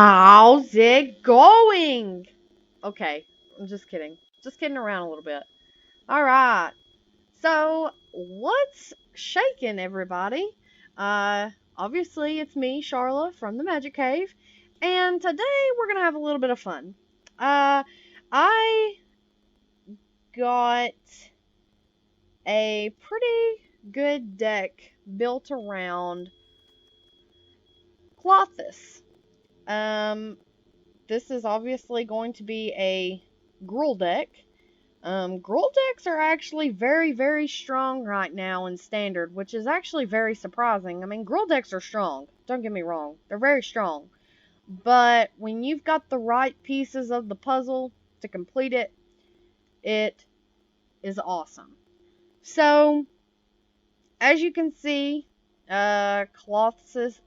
How's it going? Okay, I'm just kidding. Just kidding around a little bit. Alright. So, what's shaking, everybody? Obviously, it's me, Charla, from the Magic Cave. And today, we're gonna have a little bit of fun. I got a pretty good deck built around Klothys. This is obviously going to be a Gruul deck. Gruul decks are actually very, very strong right now in Standard, which is actually very surprising. I mean, Gruul decks are strong. Don't get me wrong. They're very strong. But when you've got the right pieces of the puzzle to complete it, it is awesome. So, as you can see, Klothys,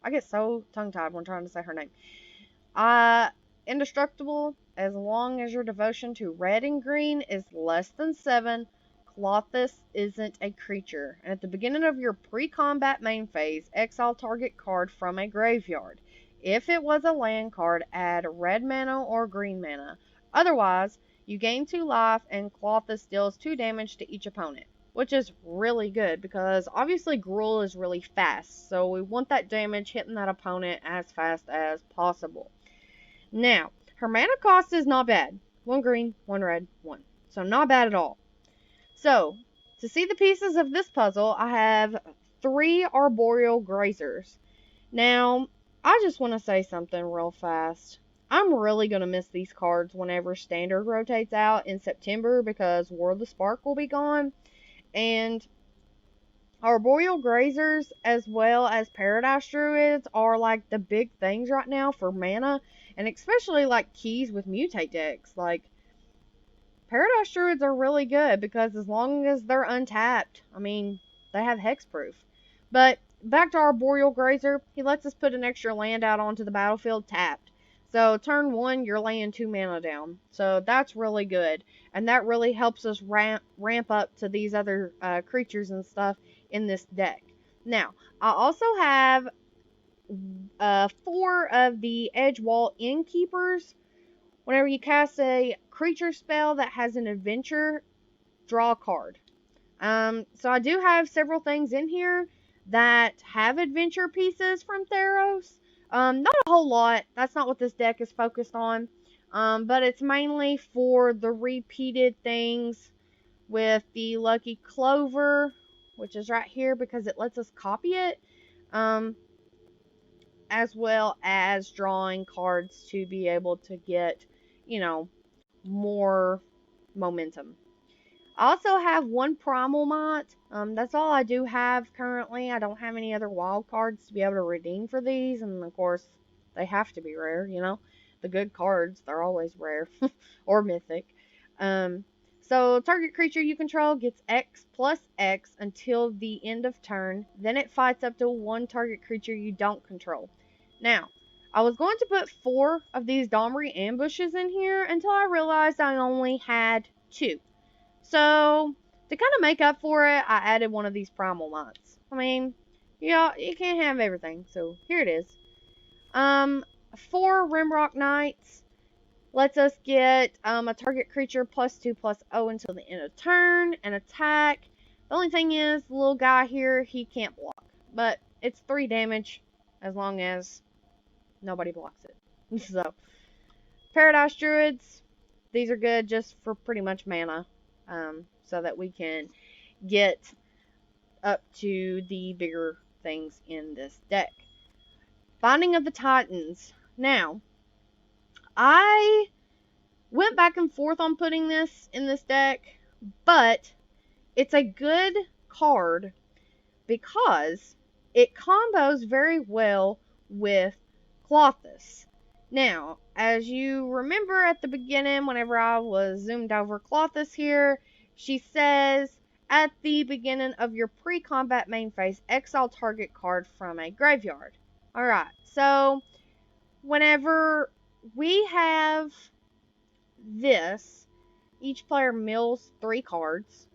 I get so tongue-tied when trying to say her name. Indestructible, as long as your devotion to red and green is less than 7, Klothys isn't a creature. And at the beginning of your pre-combat main phase, exile target card from a graveyard. If it was a land card, add red mana or green mana. Otherwise, you gain 2 life and Klothys deals 2 damage to each opponent. Which is really good because obviously Gruul is really fast. So we want that damage hitting that opponent as fast as possible. Now, her mana cost is not bad. 1 green, 1 red, 1. So not bad at all. So, to see the pieces of this puzzle, I have 3 Arboreal Grazers. Now, I just want to say something real fast. I'm really going to miss these cards whenever Standard rotates out in September because War of the Spark will be gone. And Arboreal Grazers as well as Paradise Druids are like the big things right now for mana. And especially like keys with mutate decks. Like Paradise Druids are really good because as long as they're untapped, I mean, they have hexproof. But back to our Arboreal Grazer, he lets us put an extra land out onto the battlefield tapped. So turn 1, you're laying 2 mana down. So that's really good. And that really helps us ramp up to these other creatures and stuff in this deck. Now, I also have 4 of the Edgewall Innkeepers. Whenever you cast a creature spell that has an adventure, draw a card. So I do have several things in here that have adventure pieces from Theros. Not a whole lot. That's not what this deck is focused on. But it's mainly for the repeated things with the Lucky Clover, which is right here because it lets us copy it. As well as drawing cards to be able to get, more momentum. I also have 1 Primal Mont. That's all I do have currently. I don't have any other wild cards to be able to redeem for these. And of course, they have to be rare, The good cards, they're always rare. or mythic. So target creature you control gets X plus X until the end of turn. Then it fights up to 1 target creature you don't control. Now, I was going to put 4 of these Domri ambushes in here until I realized I only had 2. So, to kind of make up for it, I added 1 of these Primal Monts. I mean, yeah, you can't have everything, so here it is. 4 Rimrock Knights lets us get a target creature +2/+0 until the end of turn and attack. The only thing is, the little guy here, he can't block. But it's 3 damage as long as nobody blocks it. So, Paradise Druids, these are good just for pretty much mana. So that we can get up to the bigger things in this deck. Binding of the Titans. Now, I went back and forth on putting this in this deck, but it's a good card because it combos very well with Klothys. Now, as you remember at the beginning, whenever I was zoomed over Klothys here, she says, at the beginning of your pre-combat main phase, exile target card from a graveyard. Alright, so whenever we have this, each player mills 3 cards.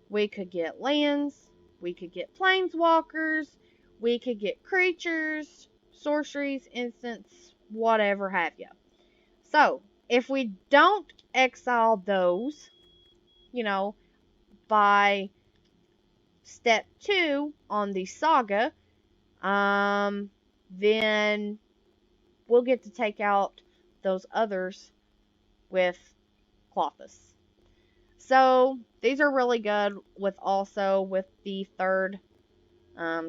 We could get lands, we could get planeswalkers, we could get creatures, sorceries, instants, whatever have you. So, if we don't exile those, you know, by step 2 on the saga, then we'll get to take out those others with Klothys. So these are really good with the third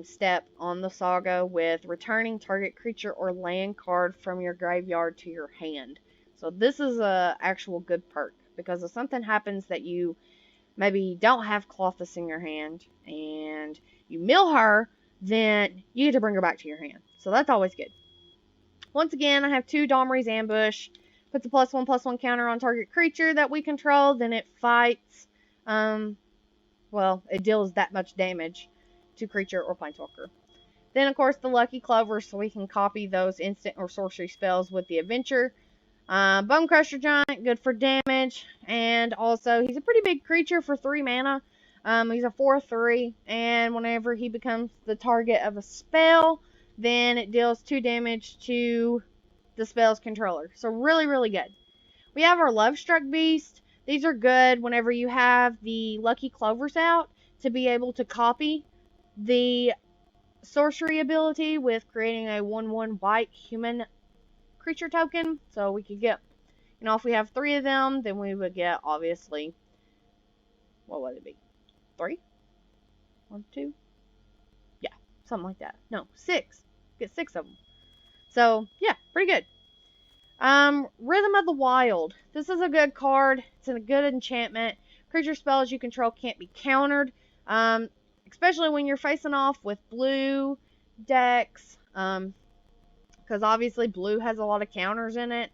step on the saga with returning target creature or land card from your graveyard to your hand. So this is a actual good perk because if something happens that you maybe don't have Klothys in your hand and you mill her, then you get to bring her back to your hand. So that's always good. Once again, I have 2 Domri's Ambush. Puts a +1/+1 counter on target creature that we control. Then it fights. It deals that much damage to creature or planeswalker. Then, of course, the Lucky Clover, so we can copy those instant or sorcery spells with the Adventure. Bone Crusher Giant, good for damage. And also, he's a pretty big creature for 3 mana. He's a 4/3, and whenever he becomes the target of a spell, then it deals 2 damage to the spell's controller. So really, really good. We have our Lovestruck Beast. These are good whenever you have the Lucky Clovers out to be able to copy the sorcery ability with creating a 1/1 white human creature token. So we could get, if we have 3 of them, then we would get, obviously, what would it be? 3? 1, 2? Yeah, something like that. No, 6. Get 6 of them. So, yeah, pretty good. Rhythm of the Wild. This is a good card. It's a good enchantment. Creature spells you control can't be countered. Especially when you're facing off with blue decks. Because obviously blue has a lot of counters in it.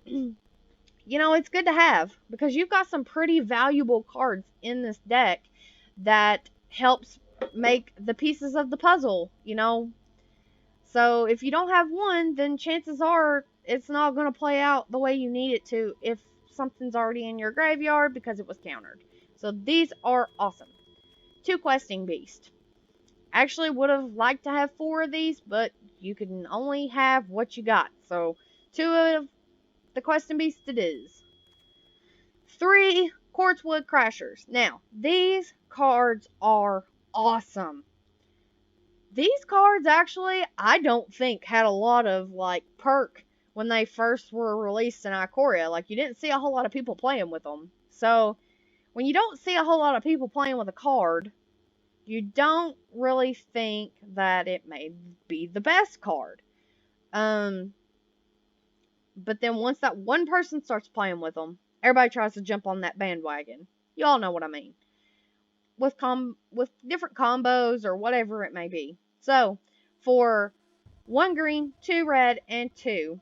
It's good to have. Because you've got some pretty valuable cards in this deck that helps make the pieces of the puzzle, So if you don't have one, then chances are it's not going to play out the way you need it to if something's already in your graveyard because it was countered. So these are awesome. 2 Questing Beast. Actually would have liked to have 4 of these, but you can only have what you got. So 2 of the Questing Beast it is. 3 Quartzwood Crashers. Now, these cards are awesome. These cards actually, I don't think had a lot of perk when they first were released in Ikoria. You didn't see a whole lot of people playing with them. So, when you don't see a whole lot of people playing with a card, you don't really think that it may be the best card. But then once that one person starts playing with them, everybody tries to jump on that bandwagon. You all know what I mean. With different combos or whatever it may be. So, for 1 green, 2 red, and 2,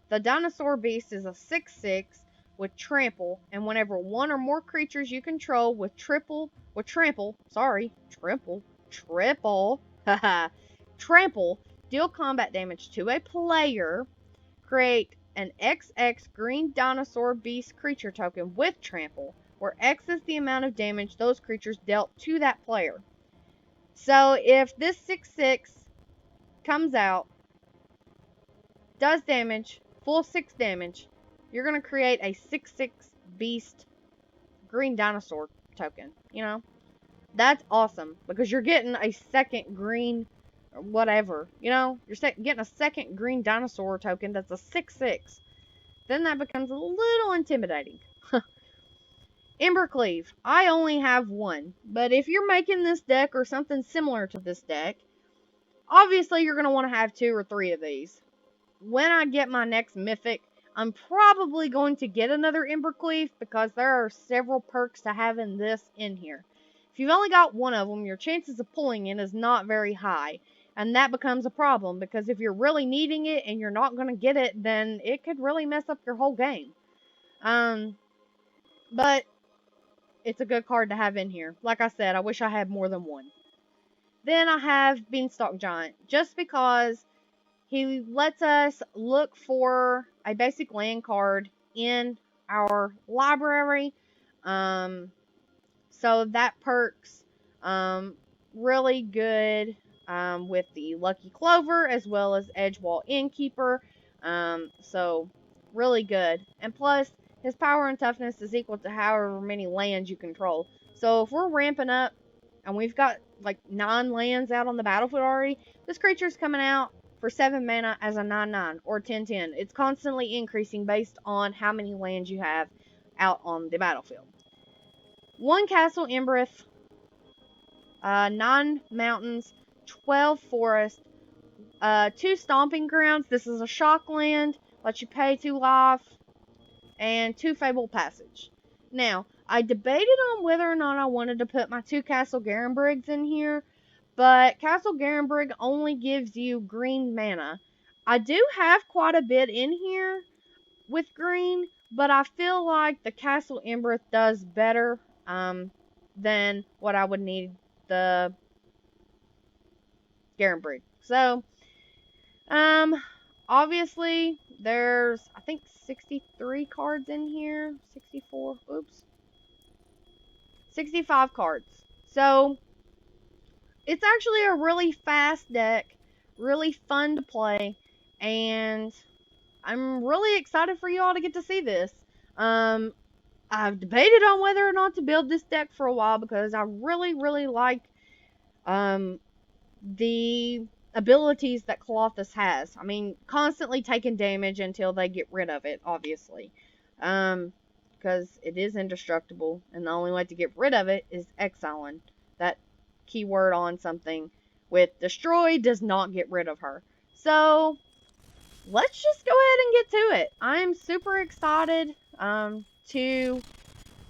the Dinosaur Beast is a 6/6 with trample, and whenever 1 or more creatures you control trample, deal combat damage to a player, create an XX green Dinosaur Beast creature token with trample, where X is the amount of damage those creatures dealt to that player. So if this 6/6 comes out, does damage, full 6 damage, you're going to create a 6/6 beast green dinosaur token. That's awesome because you're getting a second green whatever. You're getting a second green dinosaur token that's a 6/6. Then that becomes a little intimidating. Embercleave. I only have 1, but if you're making this deck or something similar to this deck, obviously you're going to want to have 2 or 3 of these. When I get my next mythic, I'm probably going to get another Embercleave because there are several perks to having this in here. If you've only got 1 of them, your chances of pulling it is not very high. And that becomes a problem because if you're really needing it and you're not going to get it, then it could really mess up your whole game. But it's a good card to have in here. Like I said, I wish I had more than 1. Then I have Beanstalk Giant, just because he lets us look for a basic land card in our library. So that perk's really good with the Lucky Clover as well as Edgewall Innkeeper. So really good. And plus, his power and toughness is equal to however many lands you control. So if we're ramping up and we've got like 9 lands out on the battlefield already, this creature's coming out for 7 mana as a 9/9 or 10/10. It's constantly increasing based on how many lands you have out on the battlefield. 1 Castle Embereth, 9 mountains, 12 forests, 2 stomping grounds. This is a shock land, lets you pay 2 life, and 2 Fabled Passage. Now, I debated on whether or not I wanted to put my 2 Castle Garenbrigs in here, but Castle Garenbrig only gives you green mana. I do have quite a bit in here with green, but I feel like the Castle Embereth does better than what I would need the Garenbrig. So, obviously, there's, I think, 63 cards in here. 64, oops. 65 cards. So, it's actually a really fast deck, really fun to play, and I'm really excited for you all to get to see this. I've debated on whether or not to build this deck for a while because I really, really like the abilities that Klothys has. I mean, constantly taking damage until they get rid of it, obviously. Because it is indestructible, and the only way to get rid of it is exiling that keyword on something with destroy does not get rid of her. So, let's just go ahead and get to it. I'm super excited to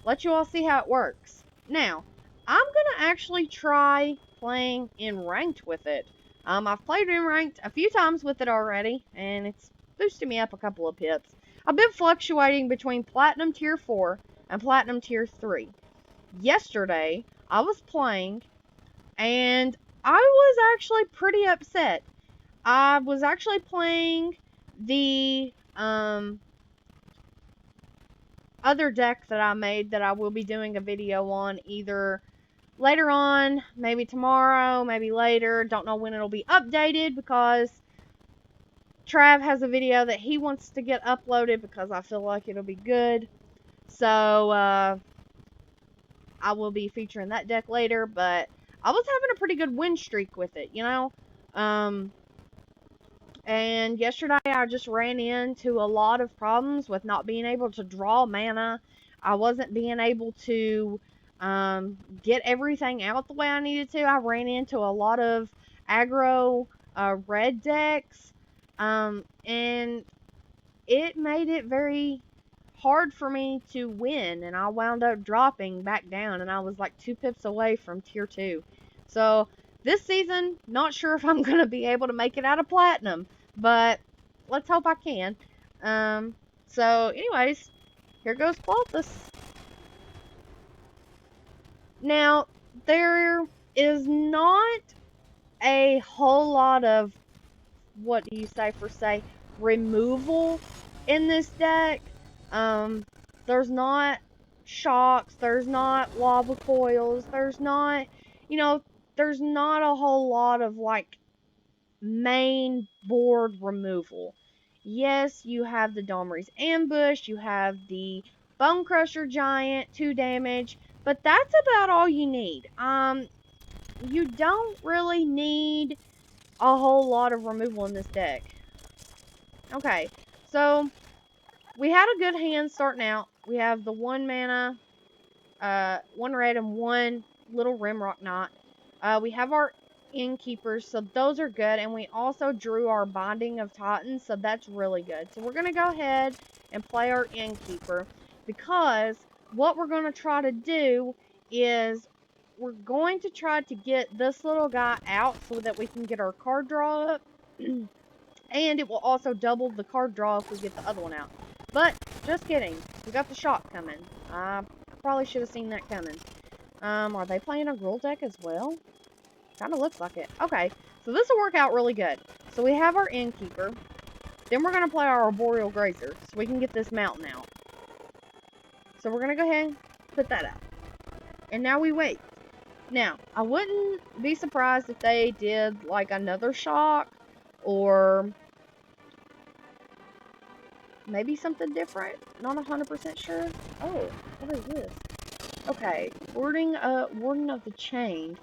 let you all see how it works. Now, I'm going to actually try playing in ranked with it. I've played in ranked a few times with it already, and it's boosted me up a couple of pips. I've been fluctuating between Platinum Tier 4 and Platinum Tier 3. Yesterday, I was playing, and I was actually pretty upset. I was actually playing the other deck that I made that I will be doing a video on either later on, maybe tomorrow, maybe later. Don't know when it'll be updated because Trav has a video that he wants to get uploaded because I feel like it'll be good. So, I will be featuring that deck later, but I was having a pretty good win streak with it, you know? And yesterday I just ran into a lot of problems with not being able to draw mana. I wasn't being able to get everything out the way I needed to. I ran into a lot of aggro red decks, and it made it very hard for me to win, and I wound up dropping back down, and I was like 2 pips away from tier 2. So this season, not sure if I'm going to be able to make it out of platinum, but let's hope I can. So anyways, here goes Klothys. Now, there is not a whole lot of, what do you say, removal in this deck. There's not shocks, there's not lava coils, there's not, there's not a whole lot of, like, main board removal. Yes, you have the Domri's Ambush, you have the Bone Crusher Giant, 2 damage, but that's about all you need. You don't really need a whole lot of removal in this deck. Okay, so we had a good hand starting out. We have the 1 mana, 1 red and 1 little Rimrock Knot. We have our Innkeepers, so those are good, and we also drew our Binding of Titans, so that's really good. So we're going to go ahead and play our Innkeeper, because what we're going to try to do is we're going to try to get this little guy out so that we can get our card draw up, and it will also double the card draw if we get the other one out. But, just kidding, we got the shock coming. I probably should have seen that coming. Are they playing a Gruul deck as well? Kind of looks like it. Okay, so this will work out really good. So we have our Innkeeper. Then we're going to play our Arboreal Grazer so we can get this mountain out. So we're going to go ahead and put that out. And now we wait. Now, I wouldn't be surprised if they did like another shock or maybe something different. Not 100% sure. Oh, what is this? Okay, Warden of the Chained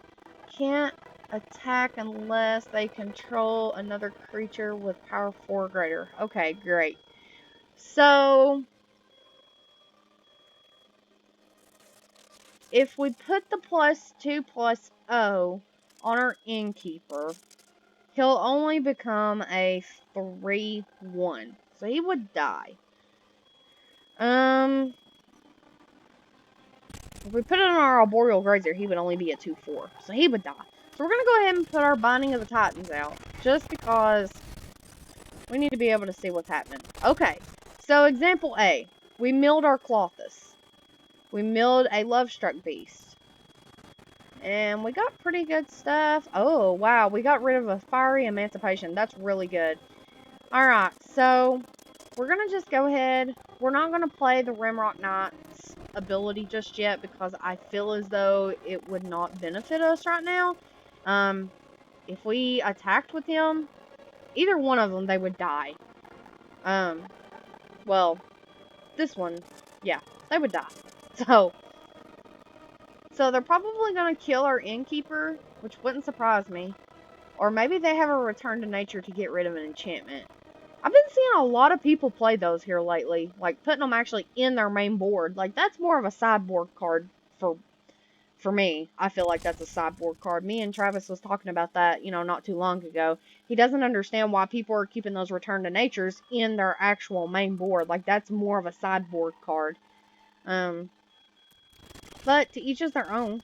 can't attack unless they control another creature with power 4 or greater. Okay, great. So, if we put the +2/+0 on our Innkeeper, he'll only become a 3/1. So he would die. If we put it on our Arboreal Grazer, he would only be a 2/4. So he would die. So we're going to go ahead and put our Binding of the Titans out. Just because we need to be able to see what's happening. Okay. So example A. We milled our Klothys. We milled a Lovestruck Beast. And we got pretty good stuff. Oh, wow. We got rid of a Fiery Emancipation. That's really good. Alright. So we're going to just go ahead. We're not going to play the Rimrock Knight's ability just yet because I feel as though it would not benefit us right now. If we attacked with him, either one of them, they would die. Well, this one, yeah, they would die. So they're probably going to kill our Innkeeper, which wouldn't surprise me. Or maybe they have a Return to Nature to get rid of an enchantment. I've been seeing a lot of people play those here lately. Like, putting them actually in their main board. Like, that's more of a sideboard card for me. I feel like that's a sideboard card. Me and Travis was talking about that, not too long ago. He doesn't understand why people are keeping those Return to Natures in their actual main board. Like, that's more of a sideboard card. But to each is their own.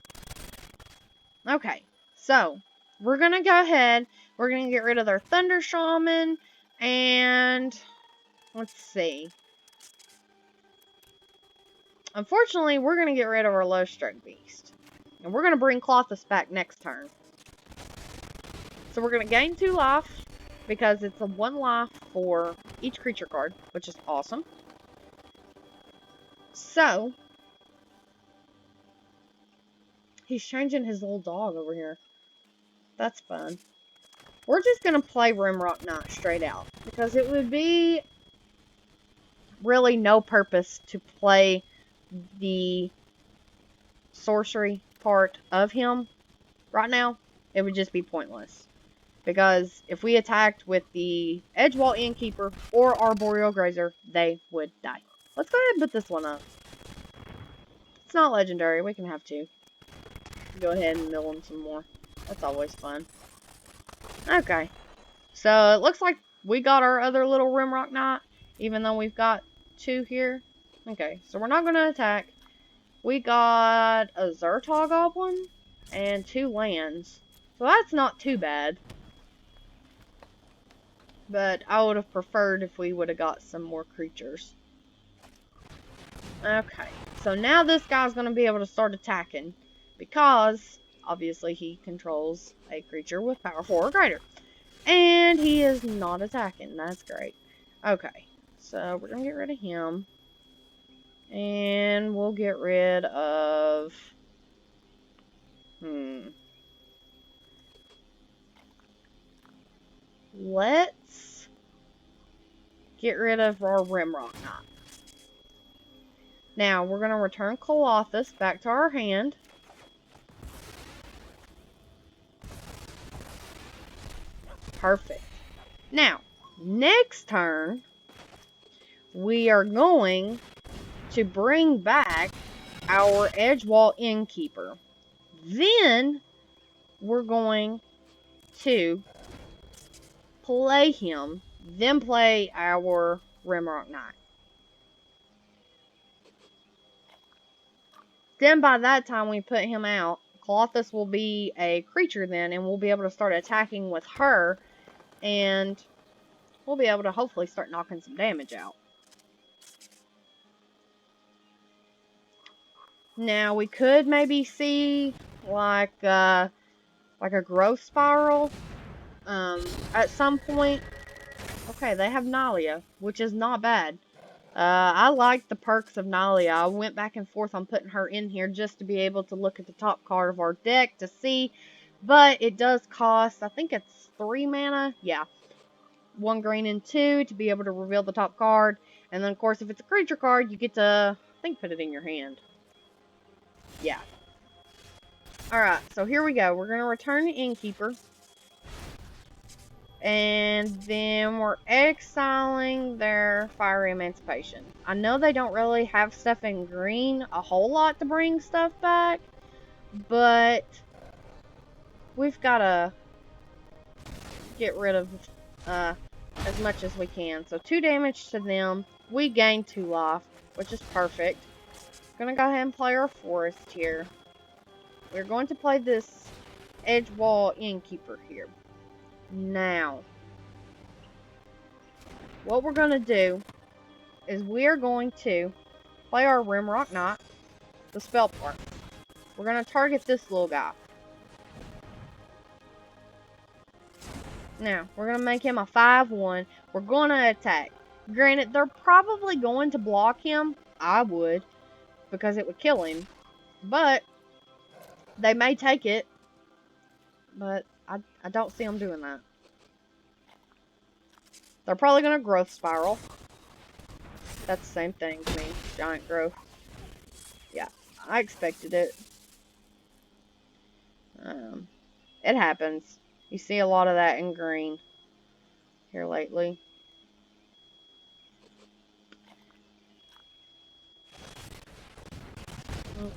Okay, so we're going to go ahead. We're going to get rid of their Thunder Shaman. And let's see. Unfortunately, we're going to get rid of our Lovestruck Beast. And we're going to bring Klothys back next turn. So we're going to gain 2 life. Because it's a 1 life for each creature card. Which is awesome. So. He's changing his little dog over here. That's fun. We're just going to play Rimrock Knight straight out. Because it would be really no purpose to play the sorcery part of him right now. It would just be pointless. Because if we attacked with the Edgewall Innkeeper or Arboreal Grazer, they would die. Let's go ahead and put this one up. It's not legendary. We can have 2. Go ahead and mill them some more. That's always fun. Okay. So it looks like we got our other little Rimrock Knight. Even though we've got 2 here. Okay. So we're not going to attack. We got a Zertal Goblin and 2 lands. So that's not too bad. But I would have preferred if we would have got some more creatures. Okay. So now this guy's going to be able to start attacking. Because, obviously, he controls a creature with power 4 or greater. And he is not attacking. That's great. Okay. So we're going to get rid of him. And we'll get rid of... Let's get rid of our Rimrock Knight. Now, we're going to return Klothys back to our hand. Perfect. Now, next turn, we are going to bring back our Edgewall Innkeeper. Then, we're going to play him, then play our Rimrock Knight. Then by that time we put him out, Klothys will be a creature then, and we'll be able to start attacking with her, and we'll be able to hopefully start knocking some damage out. Now we could maybe see like a growth spiral at some point. Okay, they have Nalia, which is not bad. I like the perks of Nalia. I went back and forth on putting her in here just to be able to look at the top card of our deck to see. But it does cost, I think it's 3 mana. Yeah. 1 green and 2 to be able to reveal the top card. And then, of course, if it's a creature card, you get to, I think, put it in your hand. Yeah. Alright, so here we go. We're going to return the Innkeeper. And then we're exiling their Fiery Emancipation. I know they don't really have stuff in green a whole lot to bring stuff back, but we've got to get rid of as much as we can. So 2 damage to them. We gain 2 life, which is perfect. Gonna go ahead and play our forest here. We're going to play this Edge Wall Innkeeper here. Now, what we're going to do is we are going to play our Rimrock Knight, the spell part. We're going to target this little guy. Now, we're going to make him a 5/1. We're going to attack. Granted, they're probably going to block him. I would, because it would kill him. But they may take it. But I don't see them doing that. They're probably going to growth spiral. That's the same thing to me. Giant growth. Yeah, I expected it. It happens. You see a lot of that in green here lately.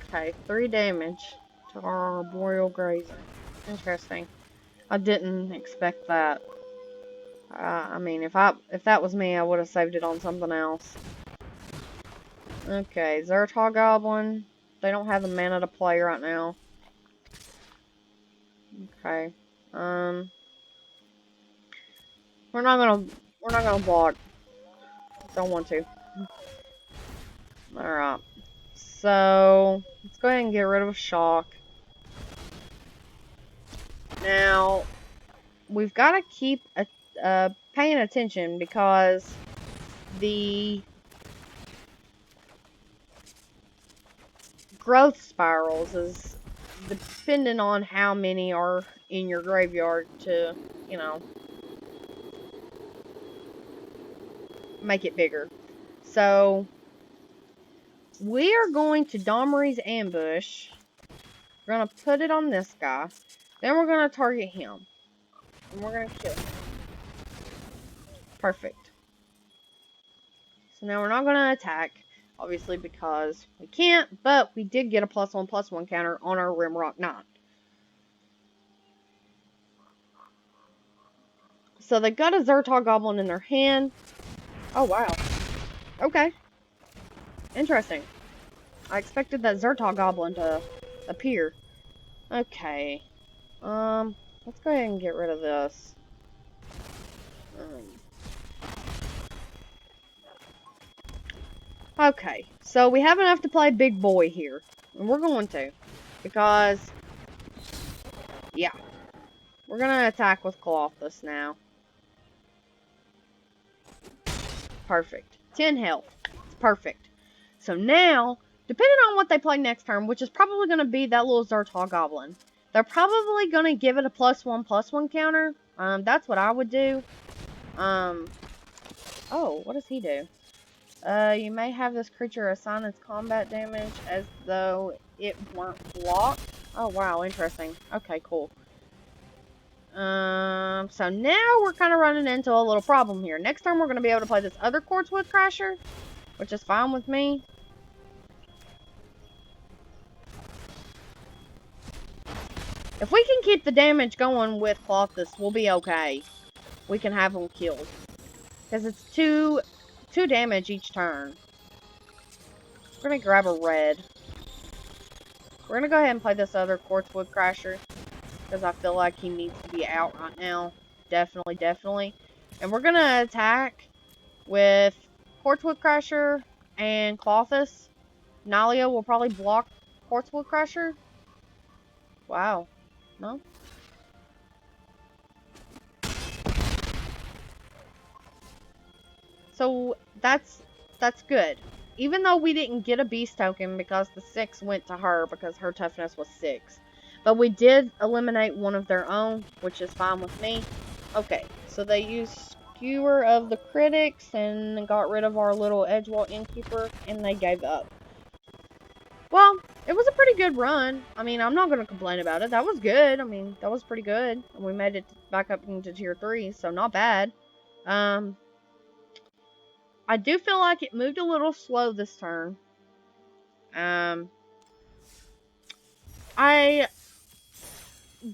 Okay, 3 damage to our Arboreal Grazer. Interesting. I didn't expect that. I mean, if that was me, I would have saved it on something else. Okay, Zertog Goblin. They don't have the mana to play right now. Okay. We're not gonna block. Don't want to. Alright. So let's go ahead and get rid of shock. Now we've got to keep paying attention because the growth spirals is depending on how many are in your graveyard to, you know, make it bigger. So we are going to Domri's Ambush. We're going to put it on this guy. Then we're going to target him. And we're going to kill him. Perfect. So now we're not going to attack, obviously, because we can't, but we did get a +1/+1 counter on our Rimrock Knight. So they've got a Zertog Goblin in their hand. Oh, wow. Okay. Interesting. I expected that Zertog Goblin to appear. Okay. Let's go ahead and get rid of this. Okay, so we have enough to play big boy here. And we're going to. Because, yeah. We're going to attack with Klothys now. Perfect. 10 health. It's perfect. So now, depending on what they play next turn, which is probably going to be that little Zertog Goblin, they're probably going to give it a +1/+1 counter. That's what I would do. Oh, what does he do? You may have this creature assign its combat damage as though it weren't blocked. Oh, wow, interesting. Okay, cool. So now we're kind of running into a little problem here. Next time we're going to be able to play this other Quartzwood Crasher, which is fine with me. If we can keep the damage going with Klothys, we'll be okay. We can have them killed. Because it's 2 damage each turn. We're going to grab a red. We're going to go ahead and play this other Quartzwood Crasher. Because I feel like he needs to be out right now. Definitely, definitely. And we're going to attack with Quartzwood Crasher and Klothys. Nalia will probably block Quartzwood Crasher. Wow. No? So, that's That's good. Even though we didn't get a beast token because the 6 went to her because her toughness was 6. But we did eliminate one of their own, which is fine with me. Okay, so they used Skewer of the Critics and got rid of our little Edgewall Innkeeper, and they gave up. Well, it was a pretty good run. I mean, I'm not going to complain about it. That was good. I mean, that was pretty good. And we made it back up into tier 3, so not bad. I do feel like it moved a little slow this turn. I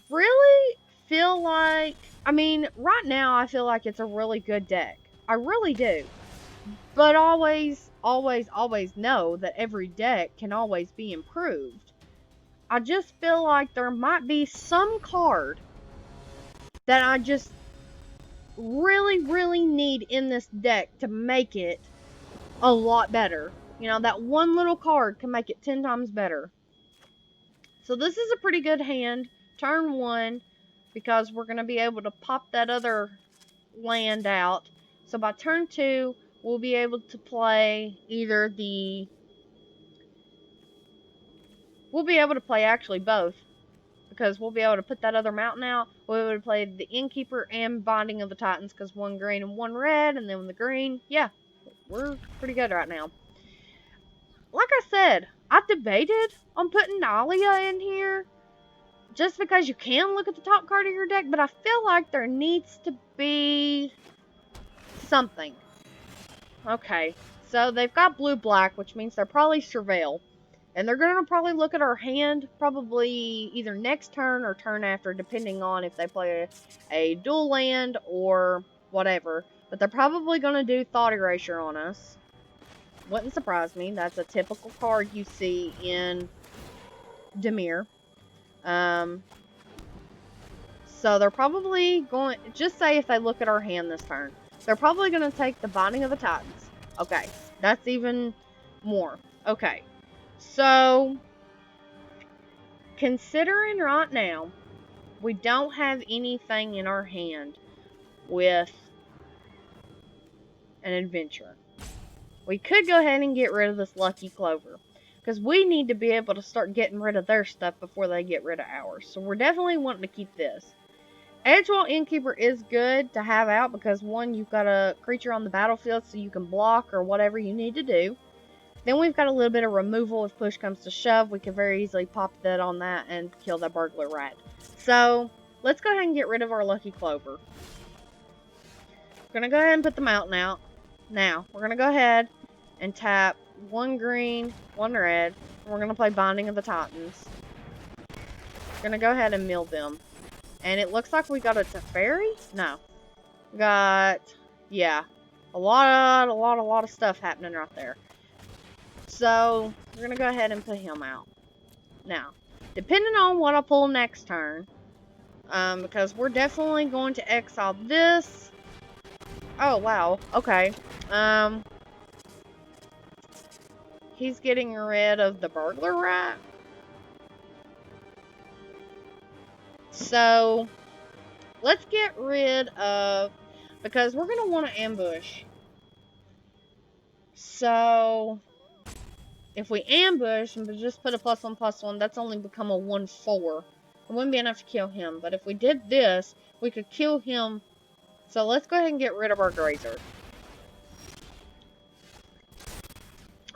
really feel like, I mean, right now I feel like it's a really good deck. I really do. But always know that every deck can always be improved. I just feel like there might be some card that I just really need in this deck to make it a lot better. You know, that one little card can make it 10 times better. So this is a pretty good hand, turn 1, because we're going to be able to pop that other land out. So by turn 2, we'll be able to play either the... We'll be able to play actually both, because we'll be able to put that other mountain out. We'll be able to play the Innkeeper and Binding of the Titans, because 1 green and 1 red, and then the green. Yeah, we're pretty good right now. Like I said, I debated on putting Dahlia in here, just because you can look at the top card of your deck, but I feel like there needs to be something. Okay, so they've got blue-black, which means they're probably Surveil. And they're going to probably look at our hand, probably either next turn or turn after, depending on if they play a dual land or whatever. But they're probably going to do Thought Erasure on us. Wouldn't surprise me. That's a typical card you see in Dimir. So they're probably going, just say if they look at our hand this turn, they're probably going to take the Binding of the Titans. Okay, that's even more. Okay, so considering right now we don't have anything in our hand with an adventure, we could go ahead and get rid of this Lucky Clover, because we need to be able to start getting rid of their stuff before they get rid of ours. So we're definitely wanting to keep this. Edgewall Innkeeper is good to have out because, one, you've got a creature on the battlefield so you can block or whatever you need to do. Then we've got a little bit of removal if push comes to shove. We can very easily pop that on that and kill that burglar rat. So let's go ahead and get rid of our Lucky Clover. We're going to go ahead and put the mountain out. Now, we're going to go ahead and tap 1 green, 1 red. And we're going to play Binding of the Titans. We're going to go ahead and mill them. And it looks like we got a Teferi? No. We got, yeah, a lot of stuff happening right there. So, we're going to go ahead and put him out. Now, depending on what I pull next turn, because we're definitely going to exile this. Oh, wow. Okay. He's getting rid of the burglar rat. So, let's get rid of, because we're going to want to ambush. So, if we ambush and just put a +1/+1, that's only become a 1/4. It wouldn't be enough to kill him. But if we did this, we could kill him. So, let's go ahead and get rid of our Grazer.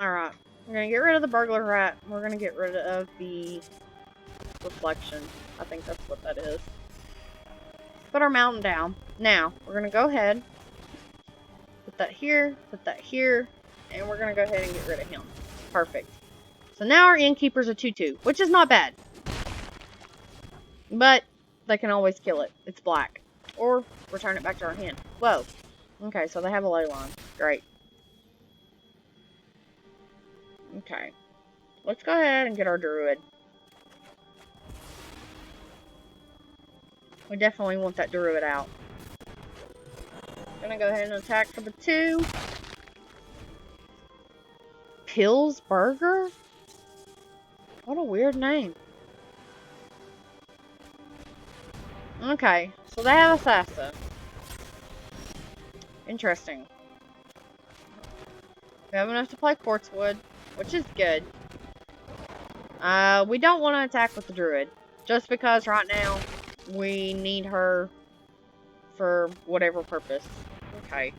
Alright, we're going to get rid of the burglar rat. We're going to get rid of the reflection. I think that's what that is. Put our mountain down. Now, we're going to go ahead, put that here, and we're going to go ahead and get rid of him. Perfect. So now our Innkeeper's a 2/2, which is not bad. But they can always kill it. It's black. Or return it back to our hand. Whoa. Okay, so they have a ley line. Great. Okay. Let's go ahead and get our Druid. We definitely want that Druid out. Gonna go ahead and attack for the 2. Pills Burger? What a weird name. Okay, so they have Assassin. Interesting. We have enough to play quartz wood, which is good. We don't want to attack with the druid, just because right now we need her for whatever purpose. Okay.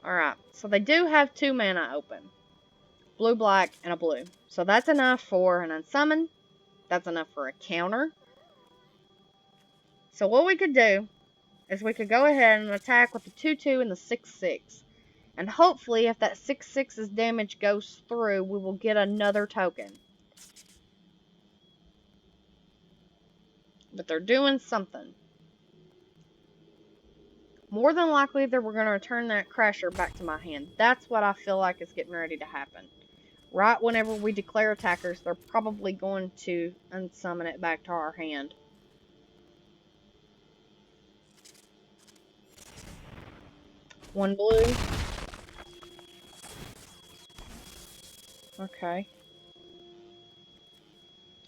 Alright, so they do have 2 mana open. Blue, black, and a blue. So that's enough for an unsummon. That's enough for a counter. So what we could do is we could go ahead and attack with the 2/2 and the 6/6. And hopefully, if that 6/6's damage goes through, we will get another token. But they're doing something. More than likely, we're going to return that Crasher back to my hand. That's what I feel like is getting ready to happen. Right whenever we declare attackers, they're probably going to unsummon it back to our hand. One blue. Okay.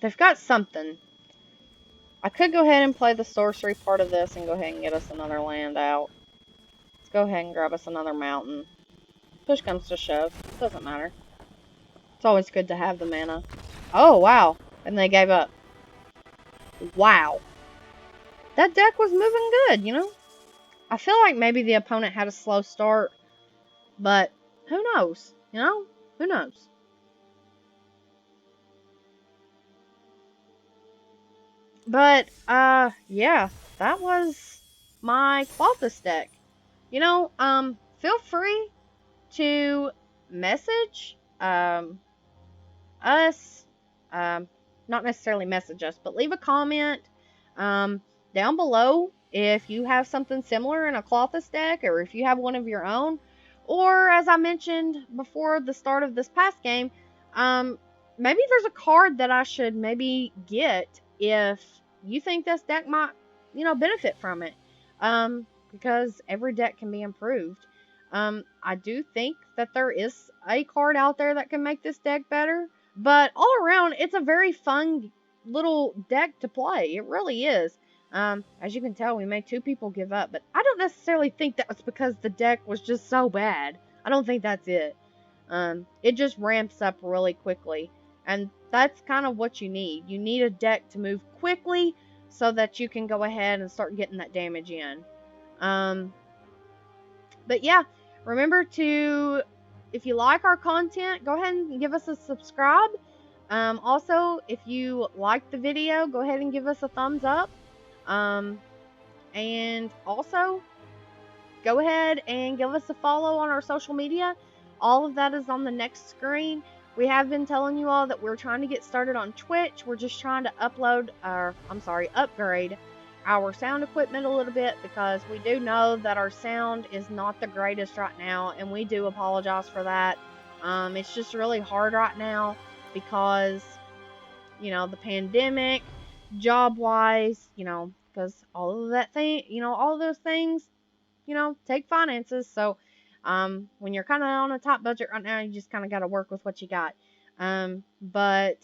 They've got something. I could go ahead and play the sorcery part of this and go ahead and get us another land out. Let's go ahead and grab us another mountain. Push comes to shove. Doesn't matter. It's always good to have the mana. Oh, wow. And they gave up. Wow. That deck was moving good, you know? I feel like maybe the opponent had a slow start, but who knows? You know? Who knows? But, yeah, that was my Klothys deck. You know, feel free to message, us, not necessarily message us, but leave a comment, down below if you have something similar in a Klothys deck, or if you have one of your own, or as I mentioned before the start of this past game, maybe there's a card that I should maybe get if you think this deck might, benefit from it, because every deck can be improved. I do think that there is a card out there that can make this deck better, but all around, it's a very fun little deck to play. It really is. As you can tell, we made 2 people give up, but I don't necessarily think that was because the deck was just so bad. I don't think that's it. It just ramps up really quickly, and that's kind of what you need. You need a deck to move quickly so that you can go ahead and start getting that damage in. But yeah, remember to, if you like our content, go ahead and give us a subscribe. Also, if you like the video, go ahead and give us a thumbs up. And also, go ahead and give us a follow on our social media. All of that is on the next screen. We have been telling you all that we're trying to get started on Twitch. We're just trying to upgrade our sound equipment a little bit, because we do know that our sound is not the greatest right now, and we do apologize for that. It's just really hard right now because, the pandemic, job-wise, because all of that thing, all of those things, take finances. So, when you're kind of on a top budget right now, you just kind of got to work with what you got. But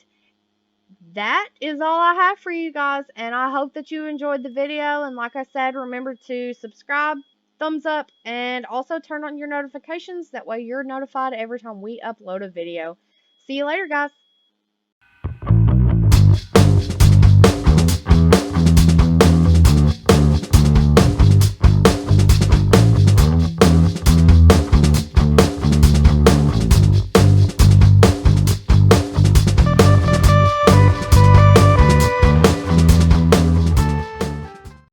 that is all I have for you guys, and I hope that you enjoyed the video. And like I said, remember to subscribe, thumbs up, and also turn on your notifications. That way you're notified every time we upload a video. See you later, guys.